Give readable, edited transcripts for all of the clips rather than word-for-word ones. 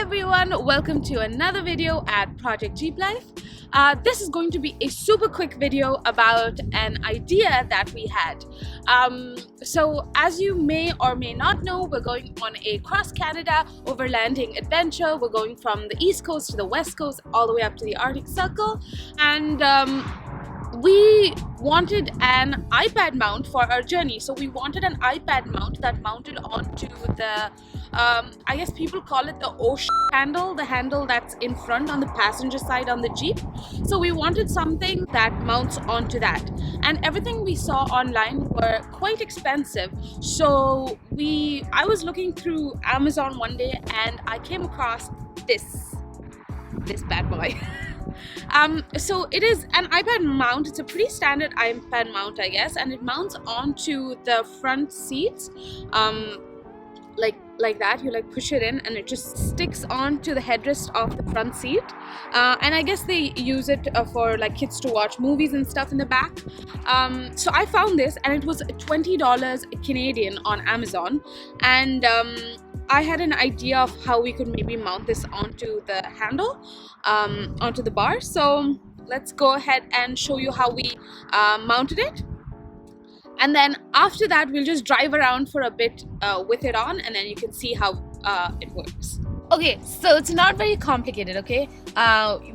everyone, welcome to another video at Project Jeep Life. This is going to be a super quick video about an idea that we had. So as you may or may not know, we're going on a cross-Canada overlanding adventure. We're going from the East Coast to the West Coast, all the way up to the Arctic Circle. And we wanted an iPad mount for our journey. So we wanted an iPad mount that mounted onto the I guess people call it the handle, the handle that's in front on the passenger side on the Jeep. So we wanted something that mounts onto that, and everything we saw online were quite expensive. So I was looking through Amazon one day and I came across this bad boy. So it is an iPad mount. It's a pretty standard iPad mount, I guess, and it mounts onto the front seats. Like that, you push it in and it just sticks onto the headrest of the front seat, and I guess they use it for kids to watch movies and stuff in the back. So I found this and it was $20 Canadian on Amazon, and I had an idea of how we could maybe mount this onto the handle, onto the bar. So let's go ahead and show you how we mounted it. And then after that, we'll just drive around for a bit with it on, and then you can see how it works. Okay, so it's not very complicated, okay?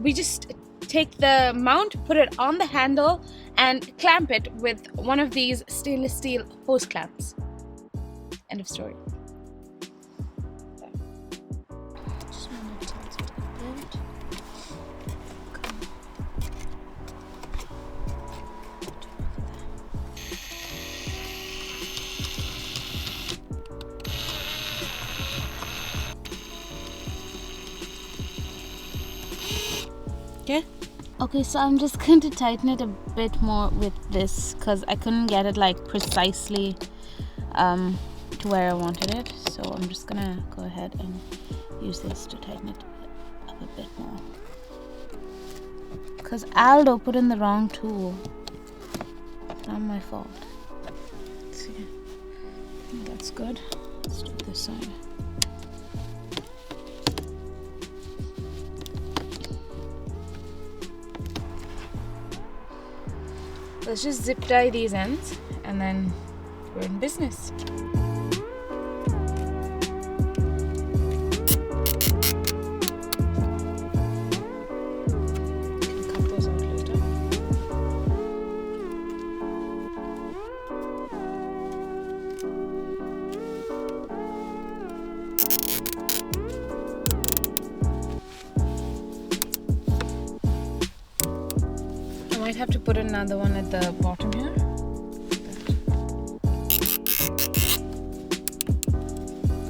We just take the mount, put it on the handle, and clamp it with one of these stainless steel hose clamps. End of story. Okay, so I'm just going to tighten it a bit more with this because I couldn't get it precisely to where I wanted it. So I'm just gonna go ahead and use this to tighten it up a bit more. Because Aldo put in the wrong tool. It's not my fault. Let's see. I think that's good. Let's do this side. Let's just zip tie these ends and then we're in business. Cut those out later. I might have to put another one at the bottom here.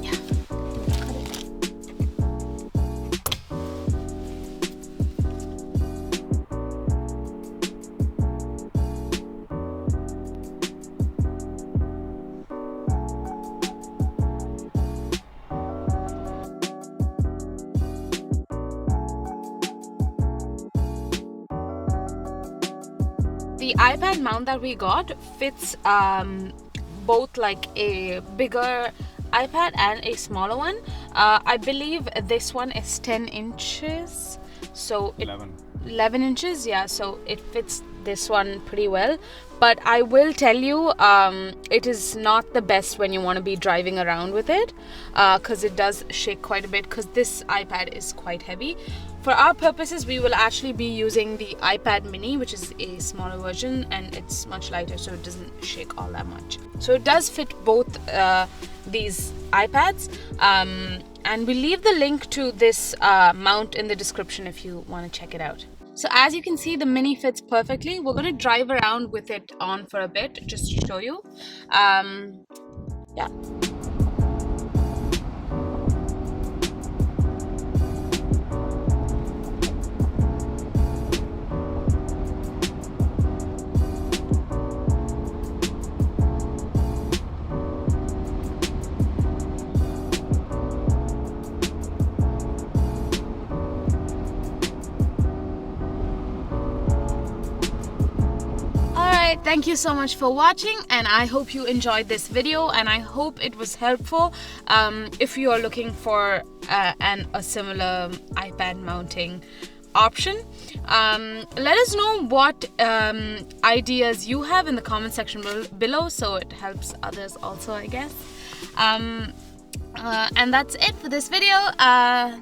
Yeah, cut it. The iPad mount that we got fits both a bigger iPad and a smaller one. I believe this one is 10 inches, so 11 inches, yeah, so it fits this one pretty well. But I will tell you, it is not the best when you want to be driving around with it, because it does shake quite a bit, because this iPad is quite heavy. For our purposes, we will actually be using the iPad mini, which is a smaller version, and it's much lighter, so it doesn't shake all that much. So it does fit both these iPads, and we'll leave the link to this mount in the description if you want to check it out. So as you can see, the mini fits perfectly. We're going to drive around with it on for a bit just to show you. Yeah. Thank you so much for watching, and I hope you enjoyed this video, and I hope it was helpful if you are looking for a similar iPad mounting option. Let us know what ideas you have in the comment section below, so it helps others also, I guess. And that's it for this video.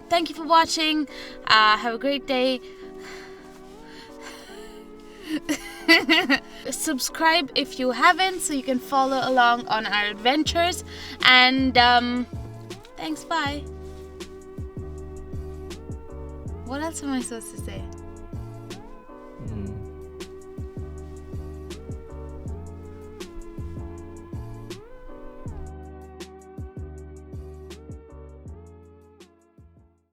Thank you for watching. Have a great day. Subscribe if you haven't, so you can follow along on our adventures. And thanks. Bye. What else am I supposed to say?